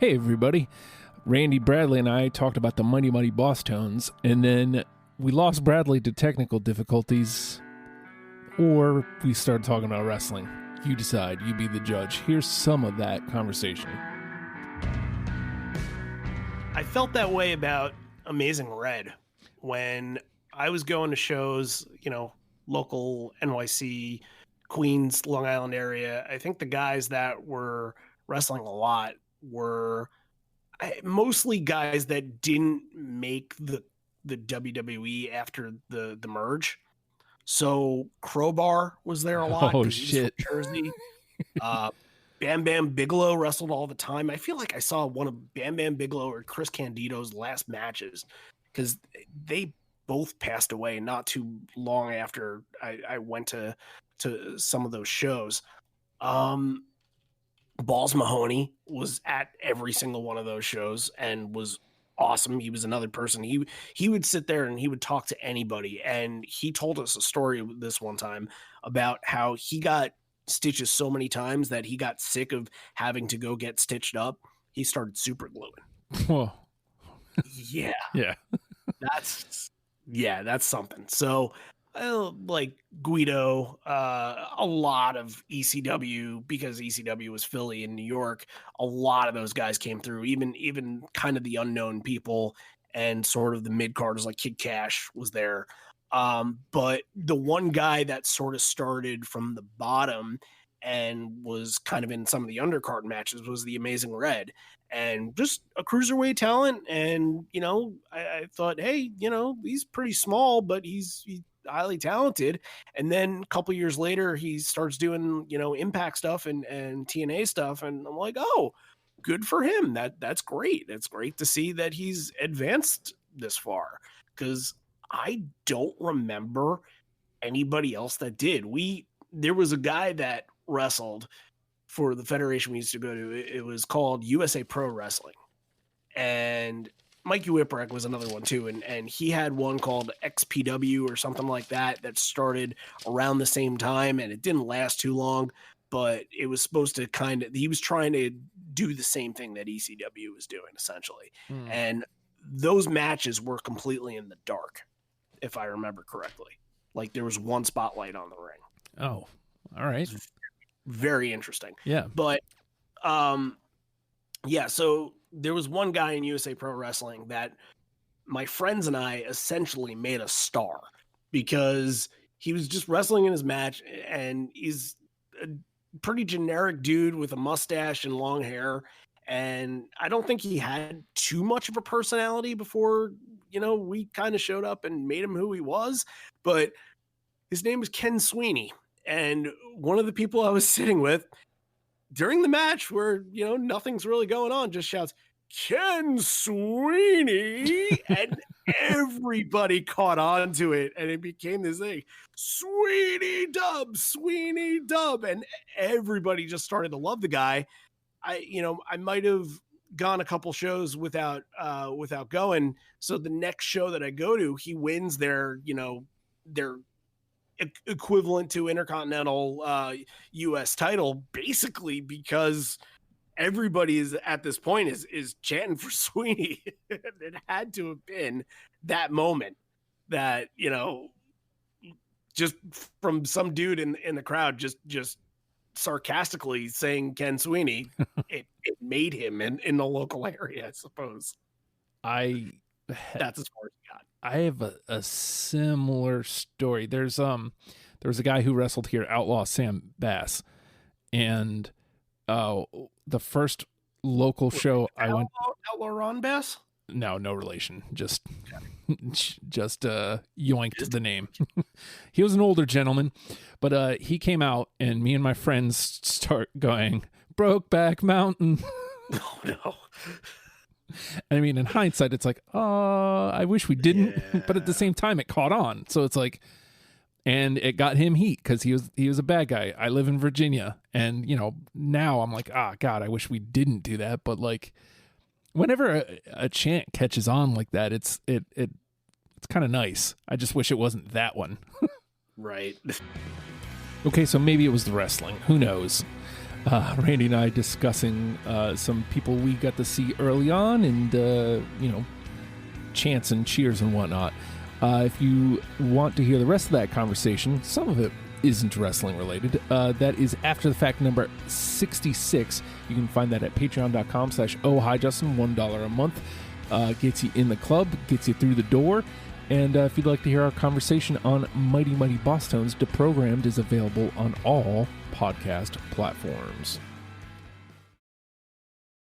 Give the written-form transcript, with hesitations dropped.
Hey, everybody. Randy, Bradley, and I talked about the Mighty Mighty Boss Tones, and then we lost Bradley to technical difficulties, or we started talking about wrestling. You decide. You be the judge. Here's some of that conversation. I felt that way about Amazing Red when I was going to shows, local NYC, Queens, Long Island area. I think the guys that were wrestling a lot were mostly guys that didn't make the WWE after the merge. So Crowbar was there a lot. Oh, shit. He was from Jersey. Bam Bam Bigelow wrestled all the time. I feel like I saw one of Bam Bam Bigelow or Chris Candido's last matches because they both passed away not too long after I went to some of those shows. Balls Mahoney was at every single one of those shows and was awesome. He was another person. He would sit there and he would talk to anybody. And he told us a story this one time about how he got stitches so many times that he got sick of having to go get stitched up. He started super gluing. Whoa. Yeah. Yeah. That's something. So like Guido, a lot of ECW, because ECW was Philly and New York, a lot of those guys came through, even kind of the unknown people and sort of the mid-carders like Kid Cash was there. But the one guy that sort of started from the bottom and was kind of in some of the undercard matches was the Amazing Red, and just a cruiserweight talent. And, I thought, hey, he's pretty small, but he's highly talented. And then a couple years later, he starts doing, Impact stuff and TNA stuff. And I'm like, oh, good for him. That's great. It's great to see that he's advanced this far, because I don't remember anybody else that did. There was a guy that wrestled for the federation we used to go to. It was called USA Pro Wrestling. And Mikey Whipwreck was another one too. And he had one called XPW or something like that started around the same time, and it didn't last too long, but it was supposed to he was trying to do the same thing that ECW was doing essentially. And those matches were completely in the dark, if I remember correctly. Like there was one spotlight on the ring. Oh, all right. Very interesting. Yeah. But, so there was one guy in USA Pro Wrestling that my friends and I essentially made a star, because he was just wrestling in his match, and he's a pretty generic dude with a mustache and long hair. And I don't think he had too much of a personality before, we kind of showed up and made him who he was. But his name was Ken Sweeney. And one of the people I was sitting with during the match, where, nothing's really going on, just shouts, "Ken Sweeney." And everybody caught on to it. And it became this thing, Sweeney Dub. And everybody just started to love the guy. I might have gone a couple shows without going. So the next show that I go to, he wins their equivalent to Intercontinental US title, basically because everybody is at this point is chanting for Sweeney. It had to have been that moment that, just from some dude in the crowd, just sarcastically saying Ken Sweeney, it made him in the local area, I suppose. That's as far as he got. I have a similar story. there was a guy who wrestled here, Outlaw Sam Bass, and the first local show I went. Outlaw Ron Bass? No relation. Just yoinked the name. He was an older gentleman, but he came out, and me and my friends start going, "Brokeback Mountain." Oh no. I mean, in hindsight, it's like, I wish we didn't, but at the same time, it caught on. So it's like, and it got him heat because he was a bad guy. I live in Virginia, and now I'm like, God, I wish we didn't do that. But like, whenever a chant catches on like that, it's kind of nice. I just wish it wasn't that one. Right. Okay, so maybe it was the wrestling. Who knows? Randy and I discussing some people we got to see early on and, chants and cheers and whatnot. If you want to hear the rest of that conversation, some of it isn't wrestling related. That is After the Fact number 66. You can find that at patreon.com/ohhijustin, $1 a month. Gets you in the club, gets you through the door. And if you'd like to hear our conversation on Mighty Mighty Boss Tones, Deprogrammed is available on all podcast platforms.